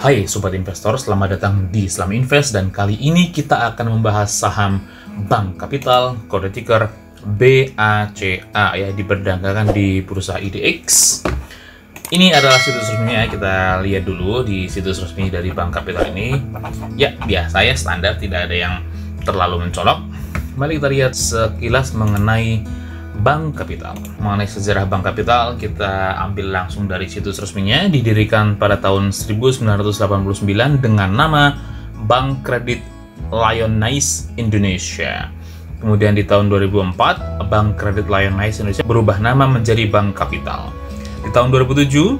Hai Sobat Investor, selamat datang di Islam Invest dan kali ini kita akan membahas saham Bank Capital, kode ticker BACA ya, diperdagangkan di bursa IDX. Ini adalah situs resminya, kita lihat dulu di situs resmi dari Bank Capital ini. Ya, biasa ya, standar, tidak ada yang terlalu mencolok. Mari kita lihat sekilas mengenai Bank Capital. Mengenai sejarah Bank Capital, kita ambil langsung dari situs resminya. Didirikan pada tahun 1989 dengan nama Bank Kredit Lyonnais Indonesia. Kemudian di tahun 2004, Bank Kredit Lyonnais Indonesia berubah nama menjadi Bank Capital. Di tahun 2007,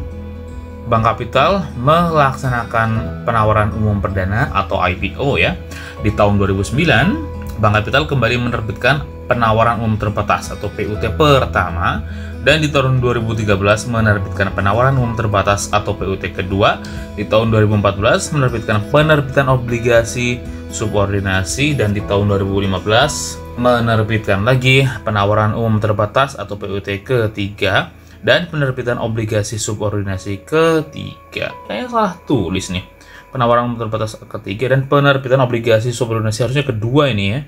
Bank Capital melaksanakan penawaran umum perdana atau IPO ya. Di tahun 2009, Bank Capital kembali menerbitkan penawaran umum terbatas atau PUT pertama, dan di tahun 2013 menerbitkan penawaran umum terbatas atau PUT kedua. Di tahun 2014 menerbitkan penerbitan obligasi subordinasi, dan di tahun 2015 menerbitkan lagi penawaran umum terbatas atau PUT ketiga dan penerbitan obligasi subordinasi ketiga. Kayaknya salah tulis nih. Penawaran umum terbatas ketiga dan penerbitan obligasi subordinasi harusnya kedua ini ya.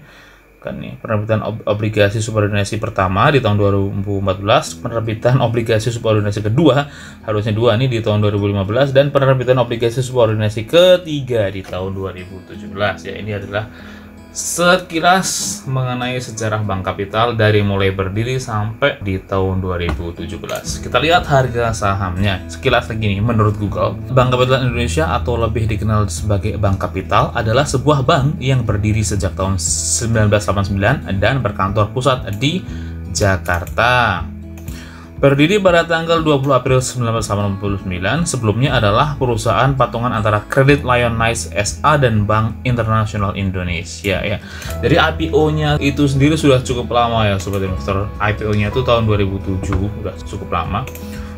Kan nih, penerbitan obligasi subordinasi pertama di tahun 2014, penerbitan obligasi subordinasi kedua harusnya dua nih di tahun 2015, dan penerbitan obligasi subordinasi ketiga di tahun 2017 ya. Ini adalah sekilas mengenai sejarah Bank Capital dari mulai berdiri sampai di tahun 2017. Kita lihat harga sahamnya. Sekilas lagi nih, menurut Google, Bank Capital Indonesia atau lebih dikenal sebagai Bank Capital adalah sebuah bank yang berdiri sejak tahun 1989 dan berkantor pusat di Jakarta. Berdiri pada tanggal 20 April 1989, sebelumnya adalah perusahaan patungan antara Kredit Lyonnais SA dan Bank Internasional Indonesia ya. Dari IPO-nya itu sendiri sudah cukup lama ya Sobat Investor. IPO-nya itu tahun 2007, sudah cukup lama.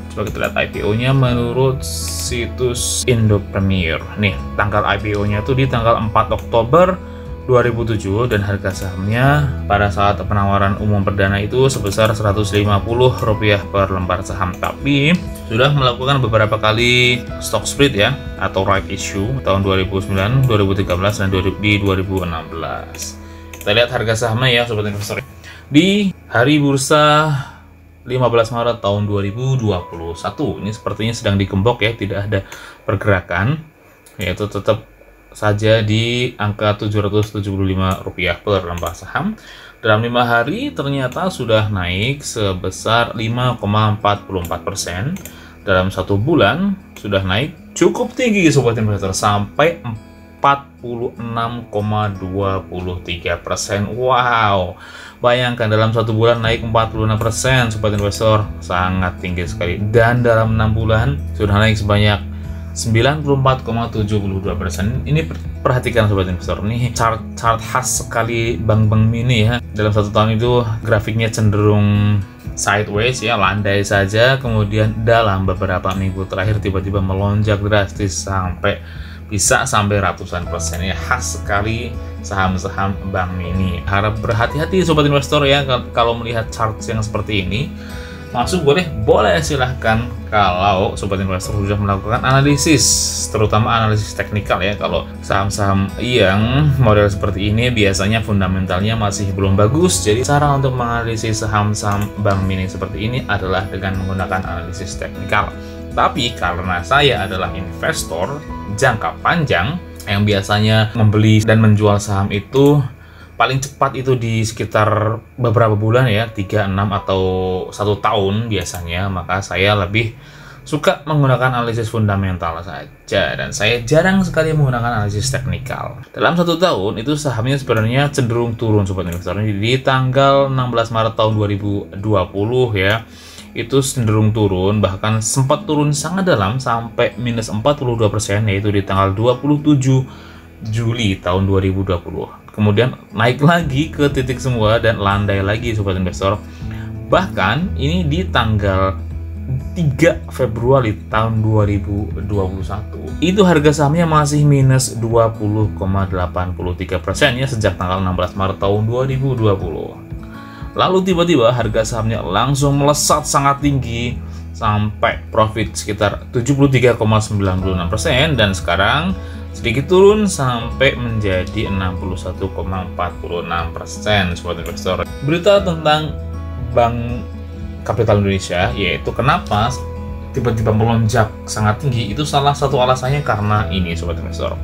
Coba kita lihat IPO-nya menurut situs Indo Premier. Nih, tanggal IPO-nya itu di tanggal 4 Oktober 2007 dan harga sahamnya pada saat penawaran umum perdana itu sebesar Rp150 per lembar saham, tapi sudah melakukan beberapa kali stock split ya atau right issue tahun 2009, 2013 dan di 2016. Kita lihat harga sahamnya ya Sobat Investor. Di hari bursa 15 Maret tahun 2021 ini sepertinya sedang digembok ya, tidak ada pergerakan, yaitu tetap saja di angka Rp775 per lembar saham. Dalam 5 hari ternyata sudah naik sebesar 5,44%. Dalam 1 bulan sudah naik cukup tinggi Sobat Investor, sampai 46,23%. Wow, bayangkan dalam 1 bulan naik 46% Sobat Investor, sangat tinggi sekali. Dan dalam 6 bulan sudah naik sebanyak 94,72%. Ini perhatikan Sobat Investor, nih chart khas sekali bank-bank mini ya. Dalam 1 tahun itu grafiknya cenderung sideways ya, landai saja, kemudian dalam beberapa minggu terakhir tiba-tiba melonjak drastis sampai ratusan persen ya. Khas sekali saham-saham bank mini. Harap berhati-hati Sobat Investor ya kalau melihat chart yang seperti ini. Masuk boleh silahkan kalau Sobat Investor sudah melakukan analisis, terutama analisis teknikal ya. Kalau saham-saham yang model seperti ini biasanya fundamentalnya masih belum bagus, jadi cara untuk menganalisis saham-saham bank mini seperti ini adalah dengan menggunakan analisis teknikal. Tapi karena saya adalah investor jangka panjang yang biasanya membeli dan menjual saham itu paling cepat itu di sekitar beberapa bulan ya, 3, 6 atau 1 tahun biasanya, maka saya lebih suka menggunakan analisis fundamental saja, dan saya jarang sekali menggunakan analisis teknikal. Dalam 1 tahun itu sahamnya sebenarnya cenderung turun Sobat Investor. Di tanggal 16 Maret tahun 2020 ya, itu cenderung turun, bahkan sempat turun sangat dalam sampai minus 42%, yaitu di tanggal 27 Juli tahun 2020. Kemudian naik lagi ke titik semua dan landai lagi Sobat Investor. Bahkan ini di tanggal 3 Februari tahun 2021 itu harga sahamnya masih minus 20,83% ya sejak tanggal 16 Maret tahun 2020. Lalu tiba-tiba harga sahamnya langsung melesat sangat tinggi sampai profit sekitar 73,96%, dan sekarang sedikit turun sampai menjadi 61,46%, sobat investor. Berita tentang Bank Kapital Indonesia, yaitu kenapa tiba-tiba melonjak sangat tinggi, itu salah satu alasannya karena ini, sobat investor.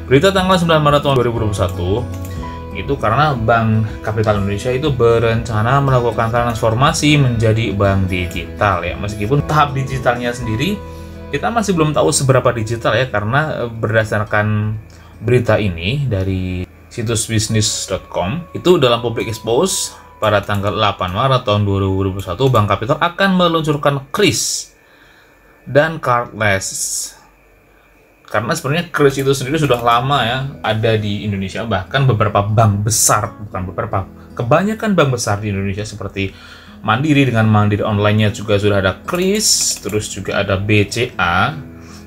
Berita tanggal 9 Maret tahun 2021 itu karena Bank Kapital Indonesia itu berencana melakukan transformasi menjadi bank digital ya. Meskipun tahap digitalnya sendiri kita masih belum tahu seberapa digital ya, karena berdasarkan berita ini dari situs bisnis.com, itu dalam public expose pada tanggal 8 Maret tahun 2021 Bank Kapital akan meluncurkan KRIS dan cardless. Karena sebenarnya KRIS itu sendiri sudah lama ya ada di Indonesia, bahkan beberapa bank besar, kebanyakan bank besar di Indonesia seperti Mandiri dengan Mandiri Online-nya juga sudah ada KRIS, terus juga ada BCA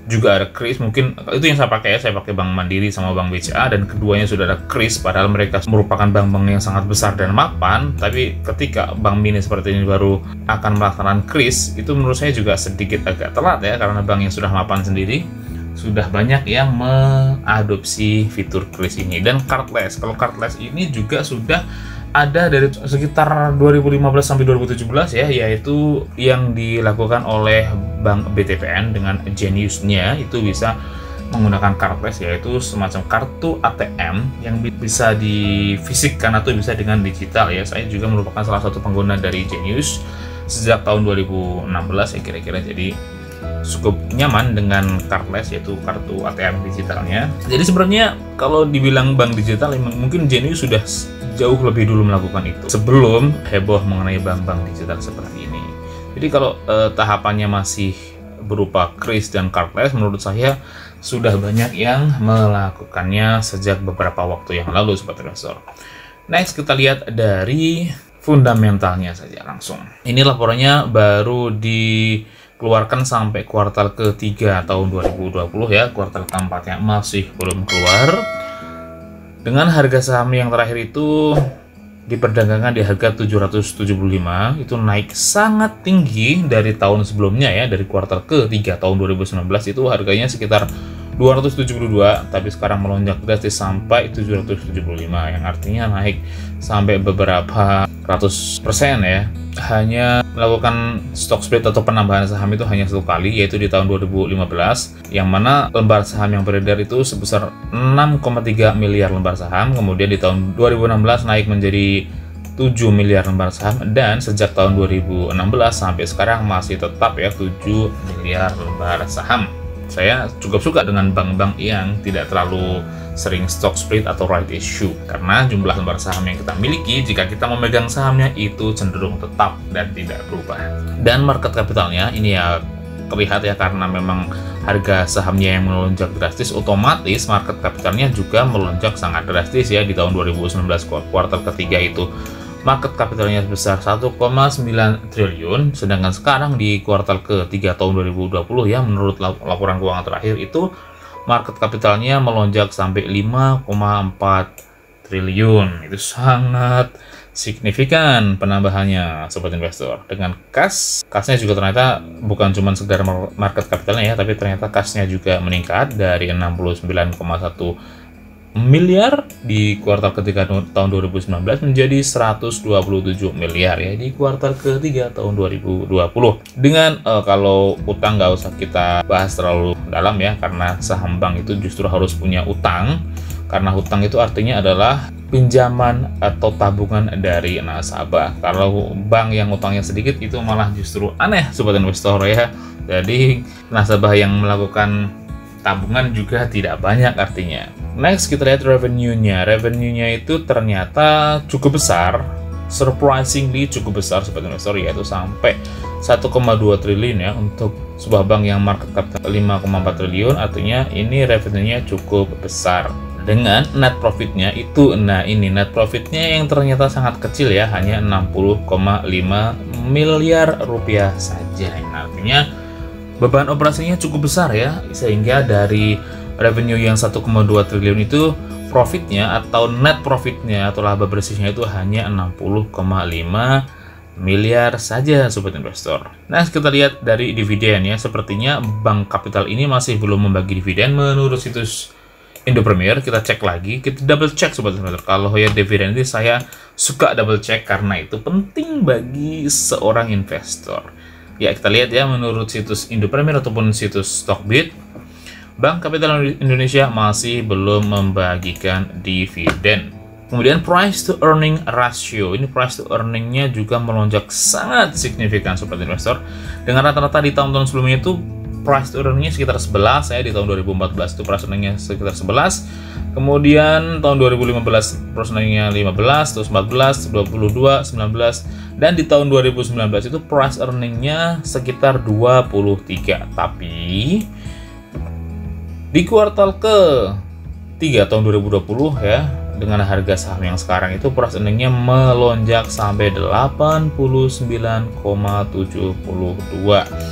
juga ada KRIS. Mungkin itu yang saya pakai ya, saya pakai Bank Mandiri sama Bank BCA, dan keduanya sudah ada KRIS, padahal mereka merupakan bank-bank yang sangat besar dan mapan. Tapi ketika Bank Mini seperti ini baru akan melaksanakan KRIS, itu menurut saya juga sedikit agak telat ya, karena bank yang sudah mapan sendiri sudah banyak yang mengadopsi fitur KRIS ini. Dan cardless, kalau cardless ini juga sudah ada dari sekitar 2015 sampai 2017 ya, yaitu yang dilakukan oleh Bank BTPN dengan Genius-nya, itu bisa menggunakan cardless, yaitu semacam kartu ATM yang bisa difisikkan atau bisa dengan digital ya. Saya juga merupakan salah satu pengguna dari Genius sejak tahun 2016 ya kira-kira, jadi cukup nyaman dengan cardless, yaitu kartu ATM digitalnya. Jadi sebenarnya kalau dibilang bank digital, mungkin Genius sudah jauh lebih dulu melakukan itu sebelum heboh mengenai bank-bank digital seperti ini. Jadi kalau tahapannya masih berupa KRIS dan cardless, menurut saya sudah banyak yang melakukannya sejak beberapa waktu yang lalu, sobat investor. Next, kita lihat dari fundamentalnya saja langsung. Ini laporannya baru dikeluarkan sampai kuartal ketiga tahun 2020 ya, kuartal keempatnya masih belum keluar. Dengan harga saham yang terakhir itu diperdagangkan di harga 775, itu naik sangat tinggi dari tahun sebelumnya ya, dari kuartal ketiga tahun 2019 itu harganya sekitar 272, tapi sekarang melonjak drastis sampai 775, yang artinya naik sampai beberapa ratus persen ya. Hanya melakukan stock split atau penambahan saham itu hanya satu kali, yaitu di tahun 2015, yang mana lembar saham yang beredar itu sebesar 6,3 miliar lembar saham. Kemudian di tahun 2016 naik menjadi 7 miliar lembar saham, dan sejak tahun 2016 sampai sekarang masih tetap ya 7 miliar lembar saham. Saya cukup suka dengan bank-bank yang tidak terlalu sering stock split atau right issue, karena jumlah lembar saham yang kita miliki jika kita memegang sahamnya itu cenderung tetap dan tidak berubah. Dan market capitalnya ini ya terlihat ya, karena memang harga sahamnya yang melonjak drastis, otomatis market capitalnya juga melonjak sangat drastis ya. Di tahun 2019 kuartal ketiga itu market capitalnya sebesar 1,9 triliun, sedangkan sekarang di kuartal ketiga tahun 2020 ya, menurut laporan keuangan terakhir itu market capitalnya melonjak sampai 5,4 triliun. Itu sangat signifikan penambahannya, sobat investor. Dengan kasnya juga ternyata bukan cuma sekedar market capitalnya ya, tapi ternyata kasnya juga meningkat dari 69,1 miliar di kuartal ketiga tahun 2019 menjadi 127 miliar ya di kuartal ketiga tahun 2020. Dengan kalau utang nggak usah kita bahas terlalu dalam ya, karena saham bank itu justru harus punya utang, karena utang itu artinya adalah pinjaman atau tabungan dari nasabah. Kalau bank yang utangnya sedikit itu malah justru aneh, sobat investor ya. Jadi nasabah yang melakukan tabungan juga tidak banyak artinya. Next, kita lihat revenue-nya. Revenue-nya itu ternyata cukup besar, surprisingly cukup besar, sobat investor, yaitu sampai 1,2 triliun ya untuk sebuah bank yang market capital 5,4 triliun, artinya ini revenue-nya cukup besar. Dengan net profit-nya itu, nah ini net profit-nya yang ternyata sangat kecil ya, hanya 60,5 miliar rupiah saja. Nah, artinya beban operasinya cukup besar ya, sehingga dari revenue yang 1,2 triliun itu profitnya atau net profitnya atau laba bersihnya itu hanya 60,5 miliar saja sobat investor. Nah, kita lihat dari dividen ya, sepertinya Bank Kapital ini masih belum membagi dividen menurut situs Indo Premier. Kita cek lagi, kita double check sobat investor. Kalau ya dividen ini saya suka double check karena itu penting bagi seorang investor. Ya, kita lihat ya, menurut situs Indo Premier ataupun situs Stockbit, Bank Kapital Indonesia masih belum membagikan dividen. Kemudian price to earning ratio, ini price to earningnya juga melonjak sangat signifikan sobat investor. Dengan rata-rata di tahun-tahun sebelumnya itu price to earningnya sekitar 11 ya, di tahun 2014 itu price to earningnya sekitar 11. Kemudian tahun 2015 price to earningnya 15, terus 14, 22, 19, dan di tahun 2019 itu price earningnya sekitar 23. Tapi di kuartal ke-3 tahun 2020 ya, dengan harga saham yang sekarang itu price earningnya melonjak sampai 89,72,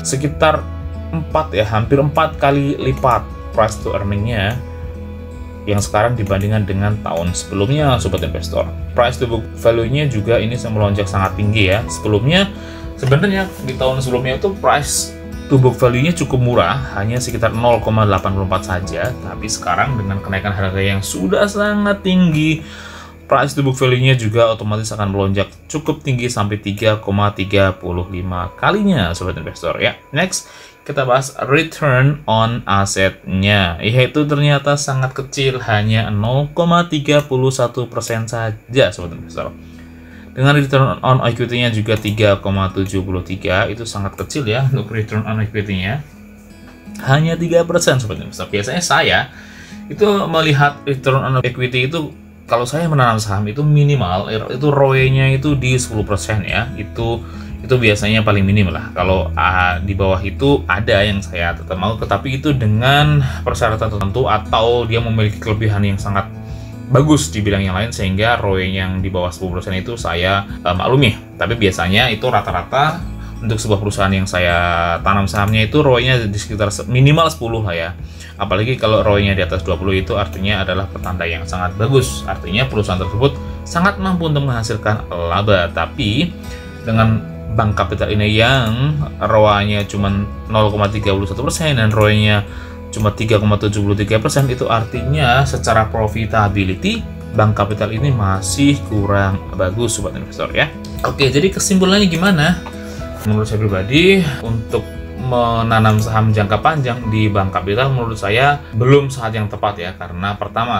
sekitar 4 ya, hampir 4 kali lipat price to earningnya yang sekarang dibandingkan dengan tahun sebelumnya sobat investor. Price to book value-nya juga ini melonjak sangat tinggi ya. Sebelumnya sebenarnya di tahun sebelumnya itu price to book value-nya cukup murah, hanya sekitar 0,84 saja, tapi sekarang dengan kenaikan harga yang sudah sangat tinggi, price to book value-nya juga otomatis akan melonjak cukup tinggi sampai 3,35 kalinya sobat investor ya. Next, kita bahas return on asset-nya, yaitu ternyata sangat kecil, hanya 0,31% saja sobat investor. Dengan return on equity-nya juga 3,73, itu sangat kecil ya untuk return on equity-nya. Hanya 3% sobat investor. Biasanya saya itu melihat return on equity itu, kalau saya menanam saham itu minimal itu ROE-nya itu di 10% ya. Itu biasanya paling minim lah. Kalau di bawah itu ada yang saya tetap mau, tetapi itu dengan persyaratan tertentu atau dia memiliki kelebihan yang sangat bagus di bidang yang lain sehingga ROE yang di bawah 10% itu saya maklumi. Tapi biasanya itu rata-rata untuk sebuah perusahaan yang saya tanam sahamnya itu ROE-nya di sekitar minimal 10 lah ya. Apalagi kalau ROE-nya di atas 20 itu artinya adalah pertanda yang sangat bagus. Artinya perusahaan tersebut sangat mampu untuk menghasilkan laba. Tapi dengan Bank Kapital ini yang ROA-nya cuma 0,31% dan ROE-nya cuma 3,73%, itu artinya secara profitability Bank Kapital ini masih kurang bagus sobat investor ya. Oke, jadi kesimpulannya gimana? Menurut saya pribadi, untuk menanam saham jangka panjang di Bank Kapital menurut saya belum saat yang tepat ya, karena pertama,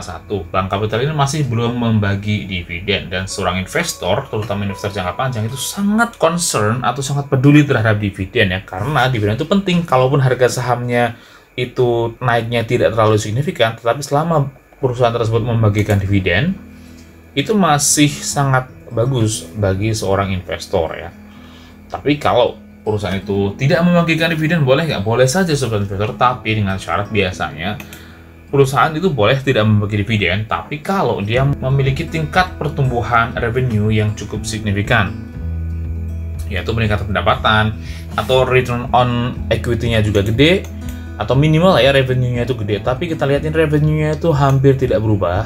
Bank Kapital ini masih belum membagi dividen, dan seorang investor, terutama investor jangka panjang, itu sangat concern atau sangat peduli terhadap dividen ya, karena dividen itu penting. Kalaupun harga sahamnya itu naiknya tidak terlalu signifikan, tetapi selama perusahaan tersebut membagikan dividen, itu masih sangat bagus bagi seorang investor ya. Tapi kalau perusahaan itu tidak membagikan dividen, boleh nggak? Boleh saja sobat investor, tapi dengan syarat biasanya perusahaan itu boleh tidak membagi dividen, tapi kalau dia memiliki tingkat pertumbuhan revenue yang cukup signifikan, yaitu meningkatkan pendapatan, atau return on equity-nya juga gede, atau minimal ya revenue-nya itu gede, tapi kita lihatin revenue-nya itu hampir tidak berubah.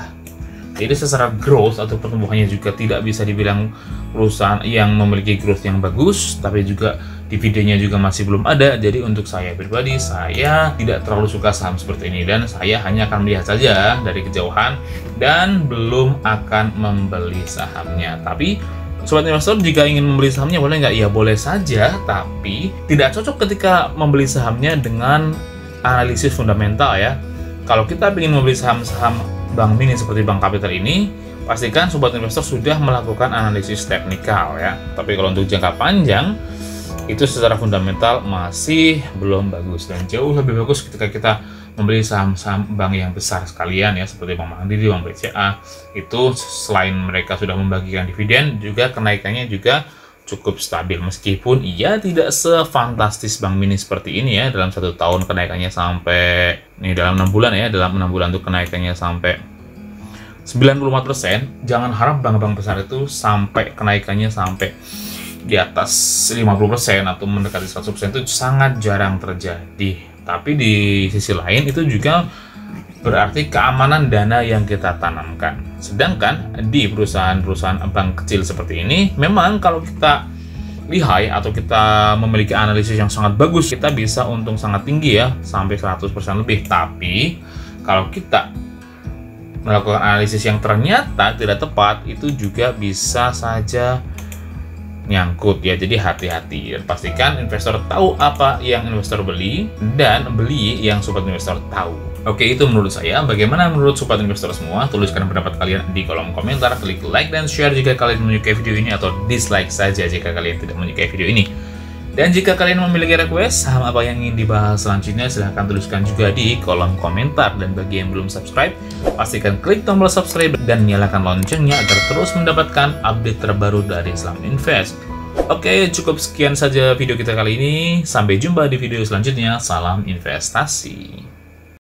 Jadi secara growth atau pertumbuhannya juga tidak bisa dibilang perusahaan yang memiliki growth yang bagus, tapi juga dividennya juga masih belum ada. Jadi untuk saya pribadi, saya tidak terlalu suka saham seperti ini, dan saya hanya akan melihat saja dari kejauhan dan belum akan membeli sahamnya. Tapi sobat investor, jika ingin membeli sahamnya boleh nggak? Ya boleh saja, tapi tidak cocok ketika membeli sahamnya dengan analisis fundamental ya. Kalau kita ingin membeli saham-saham bank mini seperti Bank Kapital ini, pastikan sobat investor sudah melakukan analisis teknikal ya. Tapi kalau untuk jangka panjang, itu secara fundamental masih belum bagus, dan jauh lebih bagus ketika kita membeli saham-saham bank yang besar sekalian ya, seperti Bank Mandiri, Bank BCA. Itu selain mereka sudah membagikan dividen, juga kenaikannya juga cukup stabil, meskipun ia tidak sefantastis bank mini seperti ini ya. Dalam 1 tahun kenaikannya sampai, ini dalam 6 bulan ya, dalam 6 bulan itu kenaikannya sampai 94%. Jangan harap bank-bank besar itu sampai kenaikannya sampai di atas 50% atau mendekati 100%, itu sangat jarang terjadi. Tapi di sisi lain itu juga berarti keamanan dana yang kita tanamkan. Sedangkan di perusahaan-perusahaan bank kecil seperti ini, memang kalau kita lihai atau kita memiliki analisis yang sangat bagus, kita bisa untung sangat tinggi ya, sampai 100% lebih. Tapi kalau kita melakukan analisis yang ternyata tidak tepat, itu juga bisa saja nyangkut ya. Jadi hati-hati, pastikan investor tahu apa yang investor beli dan beli yang sobat investor tahu. Oke, itu menurut saya. Bagaimana menurut sobat investor semua? Tuliskan pendapat kalian di kolom komentar, klik like dan share jika kalian menyukai video ini, atau dislike saja jika kalian tidak menyukai video ini. Dan jika kalian memiliki request saham apa yang ingin dibahas selanjutnya, silahkan tuliskan juga di kolom komentar. Dan bagi yang belum subscribe, pastikan klik tombol subscribe dan nyalakan loncengnya agar terus mendapatkan update terbaru dari Islam Invest. Oke, cukup sekian saja video kita kali ini. Sampai jumpa di video selanjutnya. Salam investasi.